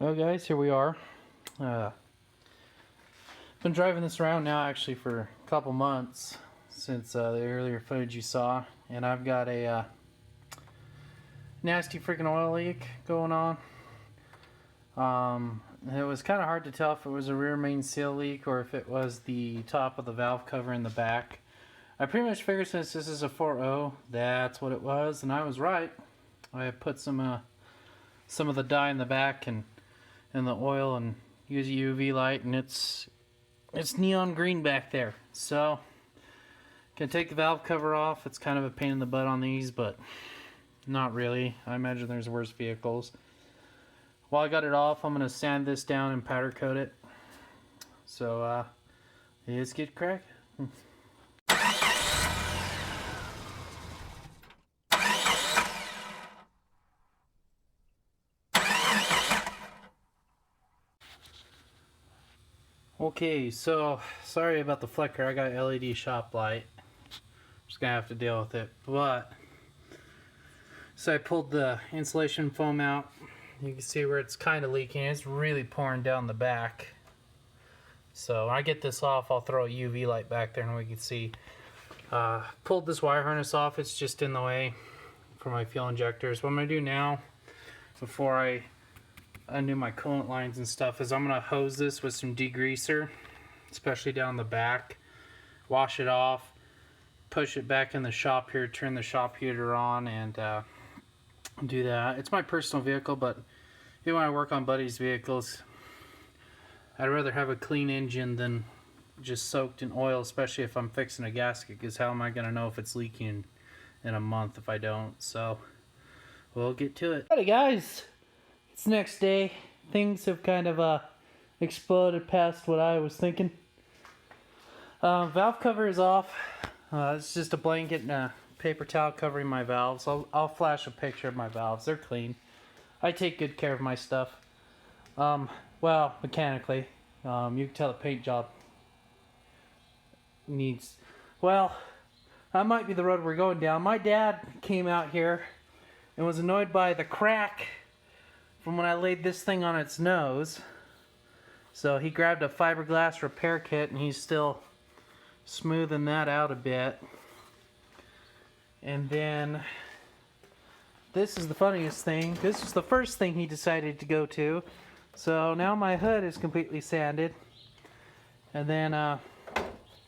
Well guys, here we are. Been driving this around now actually for a couple months since the earlier footage you saw, and I've got a nasty freaking oil leak going on. It was kind of hard to tell if it was a rear main seal leak or if it was the top of the valve cover in the back. I pretty much figured since this is a 4.0 that's what it was, and I was right. I put some of the dye in the back and the oil and use a UV light, and it's neon green back there. So can take the valve cover off. It's kind of a pain in the butt on these, but not really. I imagine there's worse vehicles. While I got it off, I'm gonna sand this down and powder coat it. So let's get cracking. Okay, so sorry about the flicker. I got LED shop light. Just gonna have to deal with it. But so I pulled the insulation foam out. You can see where it's kind of leaking. It's really pouring down the back. So when I get this off, I'll throw a UV light back there and we can see. Pulled this wire harness off. It's just in the way for my fuel injectors. What I'm gonna do now, before I undo my coolant lines and stuff, is I'm gonna hose this with some degreaser, especially down the back, wash it off, push it back in the shop here, turn the shop heater on, and do that. It's my personal vehicle, but even when I work on buddies' vehicles, I'd rather have a clean engine than just soaked in oil, especially if I'm fixing a gasket, because how am I gonna know if it's leaking in a month if I don't? So we'll get to it. Alrighty guys, it's the next day. Things have kind of exploded past what I was thinking. Valve cover is off. It's just a blanket and a paper towel covering my valves. I'll flash a picture of my valves. They're clean. I take good care of my stuff. Well, mechanically. You can tell the paint job needs... Well, that might be the road we're going down. My dad came out here and was annoyed by the crack from when I laid this thing on its nose. So he grabbed a fiberglass repair kit and he's still smoothing that out a bit. And then this is the funniest thing. This is the first thing he decided to go to. So now my hood is completely sanded. And then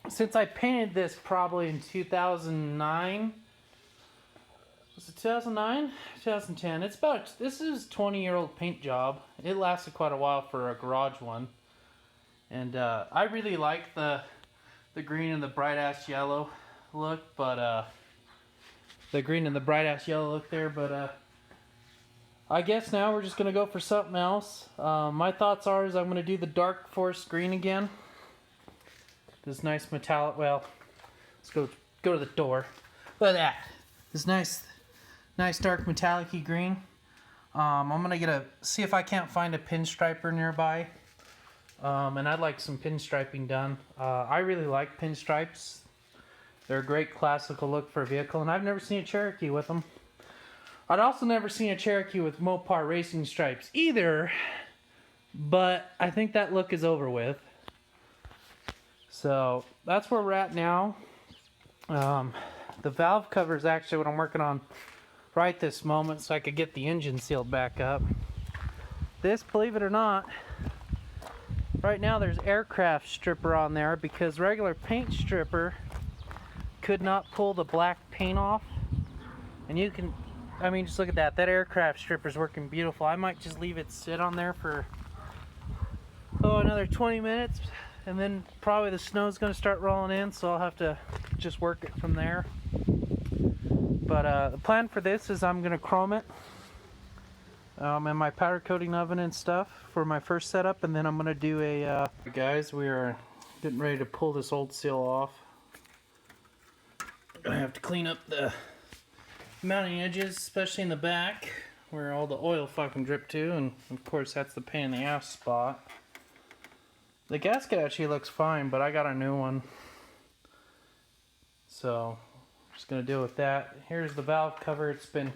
since I painted this probably in 2009, was it 2009? 2010. This is a 20-year-old paint job. It lasted quite a while for a garage one. And I really like the green and the bright ass yellow look, but the green and the bright ass yellow look there, but I guess now we're just gonna go for something else. My thoughts are is I'm gonna do the dark forest green again. This nice metallic, well, let's go to the door. Look at that. This nice dark metallic-y green. I'm gonna see if I can't find a pinstriper nearby. And I'd like some pinstriping done. I really like pinstripes. They're a great classical look for a vehicle, and I've never seen a Cherokee with them. I'd also never seen a Cherokee with Mopar racing stripes either, but I think that look is over with. So that's where we're at now. The valve cover is actually what I'm working on right this moment so I could get the engine sealed back up. This, believe it or not, right now there's aircraft stripper on there because regular paint stripper could not pull the black paint off. And you can, I mean, just look at that. That aircraft stripper is working beautiful. I might just leave it sit on there for, another 20 minutes. And then probably the snow's going to start rolling in, so I'll have to just work it from there. But the plan for this is I'm going to chrome it in my powder coating oven and stuff for my first setup, and then I'm going to do a... Guys, we are getting ready to pull this old seal off. I have to clean up the mounting edges, especially in the back where all the oil fucking dripped to, and of course that's the pain in the ass spot. The gasket actually looks fine, but I got a new one, so I'm just gonna deal with that. Here's the valve cover. I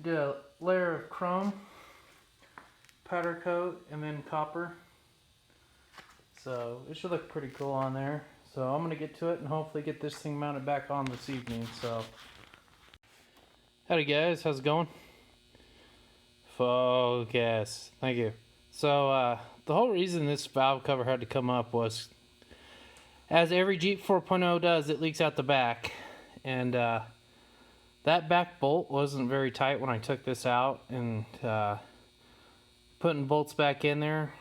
did a layer of chrome powder coat and then copper. So it should look pretty cool on there. So I'm gonna get to it and hopefully get this thing mounted back on this evening. So howdy guys, how's it going? Focus. Thank you. So the whole reason this valve cover had to come up was, as every Jeep 4.0 does, it leaks out the back. And that back bolt wasn't very tight when I took this out, and putting bolts back in there,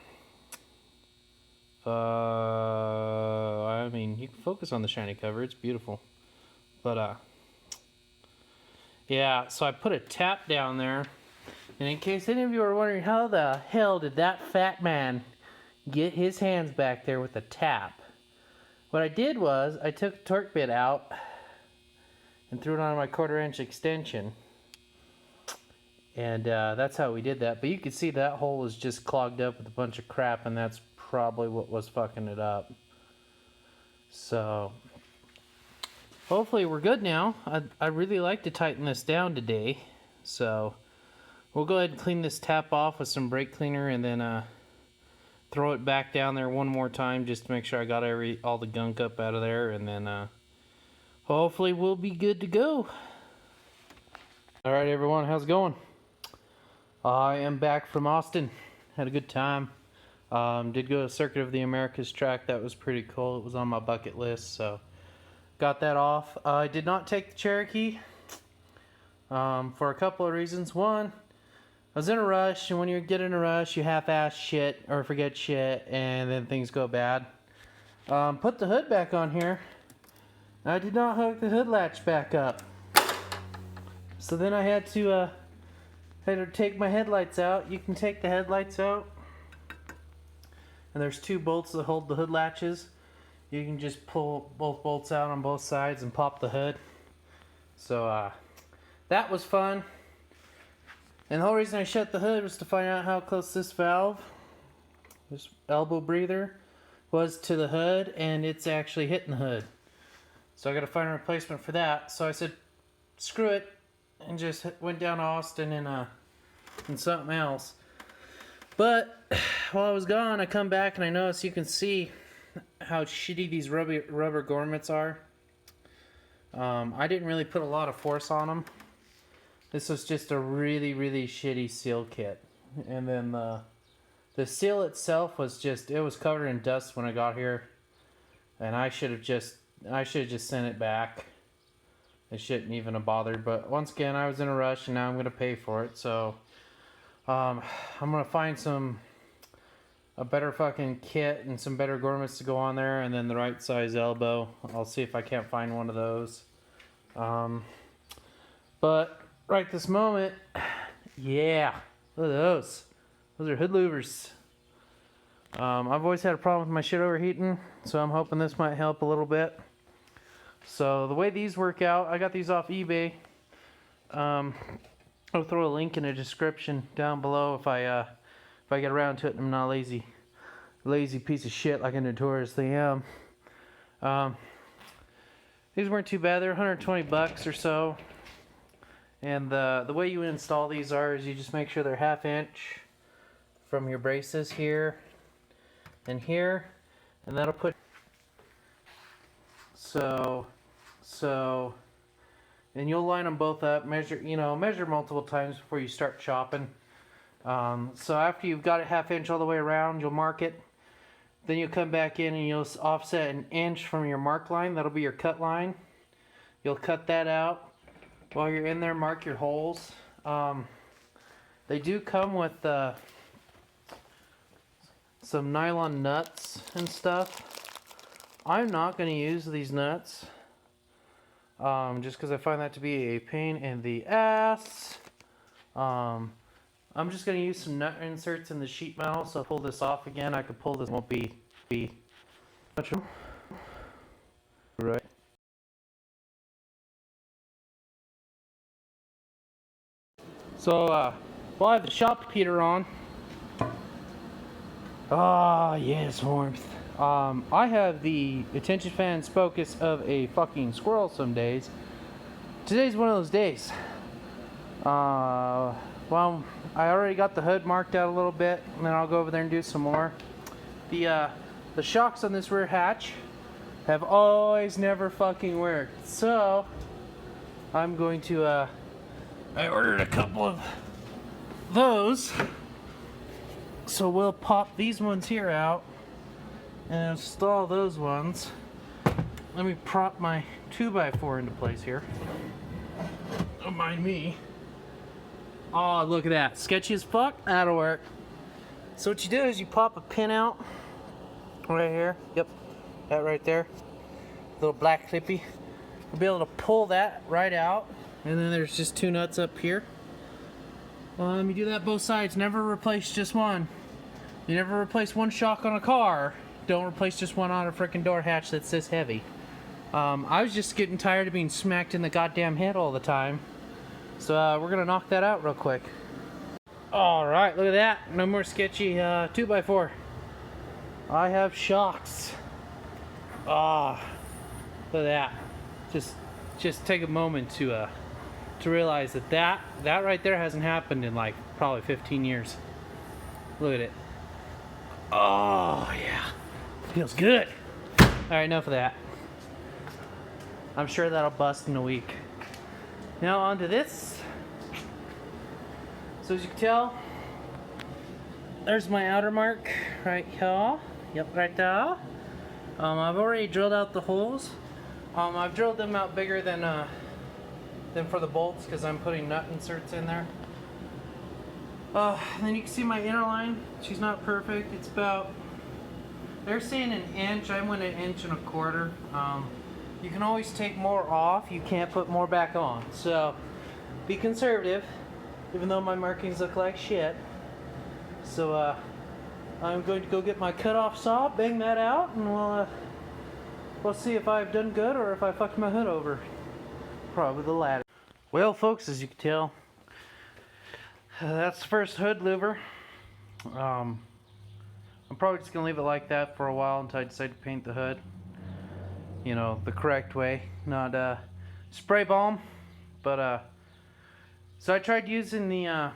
I mean, you can focus on the shiny cover, it's beautiful. But yeah, so I put a tap down there, and in case any of you are wondering how the hell did that fat man get his hands back there with a tap, what I did was I took the torque bit out and threw it on my 1/4-inch extension, and that's how we did that. But you can see that hole was just clogged up with a bunch of crap, and that's probably what was fucking it up. So hopefully we're good now. I really like to tighten this down today, so we'll go ahead and clean this tap off with some brake cleaner, and then throw it back down there one more time just to make sure I got all the gunk up out of there, and then hopefully we'll be good to go. Alright everyone, how's it going? I am back from Austin. Had a good time. Did go to Circuit of the Americas track. That was pretty cool. It was on my bucket list, so got that off. I did not take the Cherokee for a couple of reasons. One, I was in a rush, and when you get in a rush, you half-ass shit or forget shit, and then things go bad. Put the hood back on here. I did not hook the hood latch back up. So then I had to take my headlights out. You can take the headlights out, and there's 2 bolts that hold the hood latches. You can just pull both bolts out on both sides and pop the hood. So that was fun. And the whole reason I shut the hood was to find out how close this valve, this elbow breather, was to the hood, and it's actually hitting the hood. So I got to find a replacement for that. So I said, screw it, and just went down to Austin and something else. But while I was gone, I come back and I noticed, you can see how shitty these rubber grommets are. I didn't really put a lot of force on them. This was just a really, really shitty seal kit. And then the seal itself was just, it was covered in dust when I got here. And I should have just sent it back. I shouldn't even have bothered. But once again, I was in a rush, and now I'm going to pay for it. So I'm going to find a better fucking kit and some better grommets to go on there, and then the right size elbow. I'll see if I can't find one of those. But right this moment, yeah, look at those. Those are hood louvers. I've always had a problem with my shit overheating, so I'm hoping this might help a little bit. So the way these work out, I got these off eBay. I'll throw a link in the description down below if I get around to it and I'm not a lazy piece of shit like I notoriously am. These weren't too bad. They're 120 bucks or so. And the way you install these is you just make sure they're 1/2 inch from your braces here and here, and that'll put and you'll line them both up, measure multiple times before you start chopping. So after you've got it 1/2 inch all the way around, you'll mark it. Then you'll come back in and you'll offset 1 inch from your mark line. That'll be your cut line. You'll cut that out. While you're in there, mark your holes. They do come with some nylon nuts and stuff. I'm not going to use these nuts, just because I find that to be a pain in the ass. I'm just going to use some nut inserts in the sheet metal, so I'll pull this off again. I could pull this, won't be much. Right. So, while I have the shop heater on, yes, warmth. I have the attention span focus of a fucking squirrel some days. Today's one of those days. Well, I already got the hood marked out a little bit, and then I'll go over there and do some more. The shocks on this rear hatch have always never fucking worked. So, I'm going to, I ordered a couple of those. So we'll pop these ones here out and install those ones. Let me prop my 2x4 into place here. Don't mind me. Oh, look at that. Sketchy as fuck. That'll work. So what you do is you pop a pin out right here. Yep, that right there. Little black clippy. You'll be able to pull that right out. And then there's just 2 nuts up here. You do that both sides. Never replace just one. You never replace one shock on a car. Don't replace just one on a freaking door hatch that's this heavy. I was just getting tired of being smacked in the goddamn head all the time. So we're gonna knock that out real quick. Alright, look at that. No more sketchy 2x4. I have shocks. Ah, look at that. Just take a moment to realize that right there hasn't happened in like probably 15 years. Look at it. Oh yeah, feels good. Alright, enough of that. I'm sure that'll bust in a week. Now onto this. So as you can tell, there's my outer mark right here. Yep, right there. I've already drilled out the holes. I've drilled them out bigger than for the bolts because I'm putting nut inserts in there. And then you can see my inner line. She's not perfect. It's about, they're saying an inch. I went an inch and a quarter. You can always take more off. You can't put more back on. So be conservative, even though my markings look like shit. So I'm going to go get my cutoff saw, bang that out, and we'll see if I've done good or if I fucked my hood over. Probably the latter. Well, folks, as you can tell, that's the first hood louver. I'm probably just gonna leave it like that for a while until I decide to paint the hood. You know, the correct way, not spray balm. But so I tried using the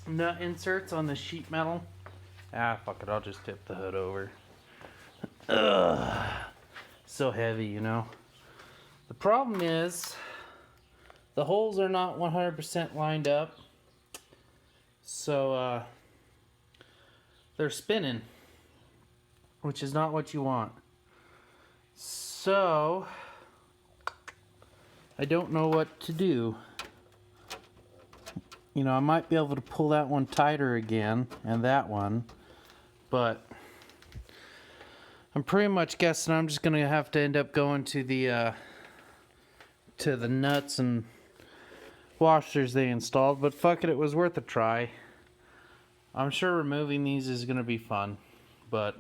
nut inserts on the sheet metal. Ah, fuck it, I'll just tip the hood over. Ugh, so heavy, you know. The problem is the holes are not 100% lined up. So they're spinning, which is not what you want. So I don't know what to do. You know, I might be able to pull that one tighter again and that one, but I'm pretty much guessing I'm just gonna have to end up going to the nuts and washers they installed. But fuck it, it was worth a try. I'm sure removing these is gonna be fun, but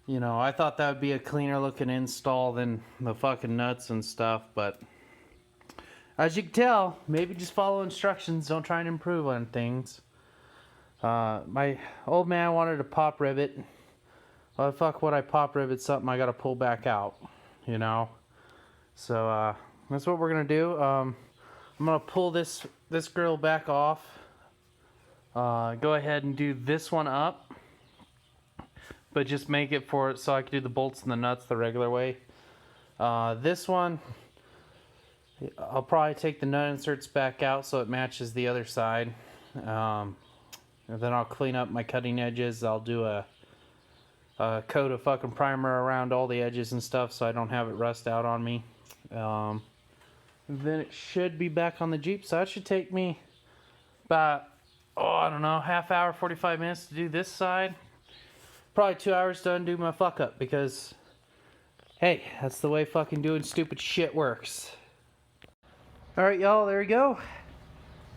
you know, I thought that would be a cleaner looking install than the fucking nuts and stuff. But as you can tell, maybe just follow instructions. Don't try and improve on things. My old man wanted to pop rivet. Well, fuck, what I pop rivet something I gotta pull back out, you know. So that's what we're gonna do. I'm gonna pull this grill back off. Go ahead and do this one up, but just make it for so I can do the bolts and the nuts the regular way. This one, I'll probably take the nut inserts back out so it matches the other side. And then I'll clean up my cutting edges. I'll do a coat of fucking primer around all the edges and stuff so I don't have it rust out on me. Then it should be back on the Jeep. So that should take me about, I don't know, half hour, 45 minutes to do this side. Probably 2 hours to undo my fuck up because, hey, that's the way fucking doing stupid shit works. Alright, y'all, there we go.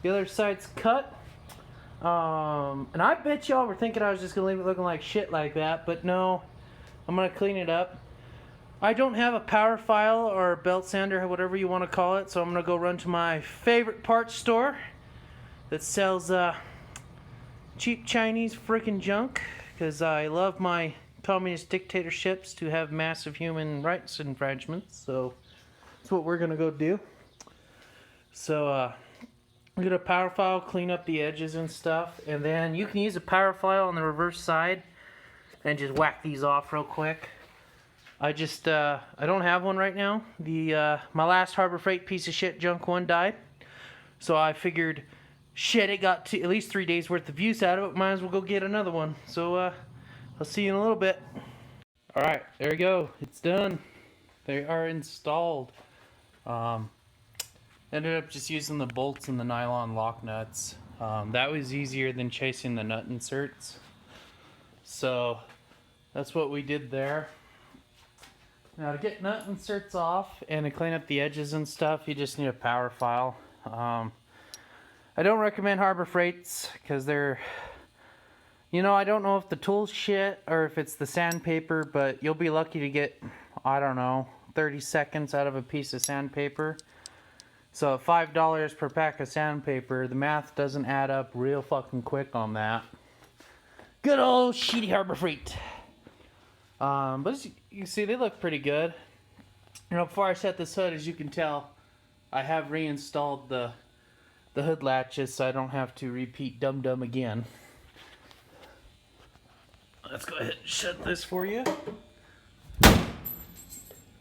The other side's cut. And I bet y'all were thinking I was just gonna leave it looking like shit like that, but no, I'm gonna clean it up. I don't have a power file or belt sander, whatever you want to call it, so I'm gonna go run to my favorite parts store that sells cheap Chinese freaking junk, because I love my communist dictatorships to have massive human rights infringements. So that's what we're gonna go do. So get a power file, clean up the edges and stuff, and then you can use a power file on the reverse side and just whack these off real quick. I don't have one right now. My last Harbor Freight piece of shit junk one died, so I figured, shit, it got at least 3 days worth of use out of it. Might as well go get another one. So I'll see you in a little bit. All right, there we go. It's done. They are installed. Ended up just using the bolts and the nylon lock nuts. That was easier than chasing the nut inserts. So that's what we did there. Now to get nut inserts off and to clean up the edges and stuff, you just need a power file. I don't recommend Harbor Freights because they're, I don't know if the tool's shit or if it's the sandpaper, but you'll be lucky to get, I don't know, 30 seconds out of a piece of sandpaper. So $5 per pack of sandpaper, the math doesn't add up real fucking quick on that. Good old shitty Harbor Freight. But as you see, they look pretty good. Before I set this hood, as you can tell, I have reinstalled the hood latches so I don't have to repeat dum-dum again. Let's go ahead and shut this for you.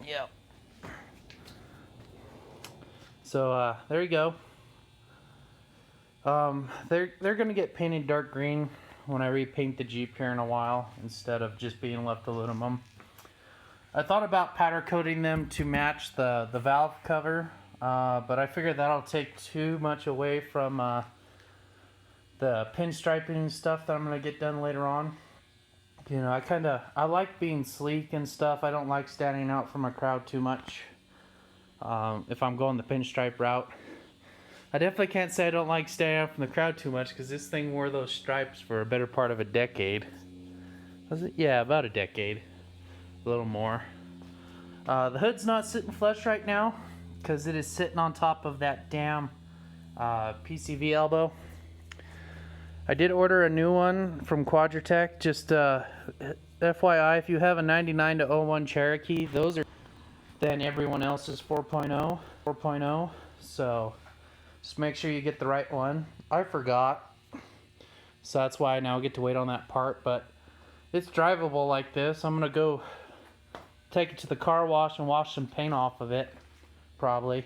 Yep. So there you go. They're gonna get painted dark green when I repaint the Jeep here in a while instead of just being left aluminum. I thought about powder coating them to match the valve cover, but I figured that'll take too much away from the pinstriping and stuff that I'm gonna get done later on. I like being sleek and stuff. I don't like standing out from a crowd too much. If I'm going the pinstripe route, I definitely can't say I don't like standing out from the crowd too much because this thing wore those stripes for a better part of a decade. Was it? Yeah, about a decade. A little more. The hood's not sitting flush right now because it is sitting on top of that damn PCV elbow. I did order a new one from Quadratech. Just FYI, if you have a 99 to 01 Cherokee, those are then everyone else is 4.0. So just make sure you get the right one. I forgot, so that's why I now get to wait on that part, but it's drivable like this. I'm gonna go take it to the car wash and wash some paint off of it, probably.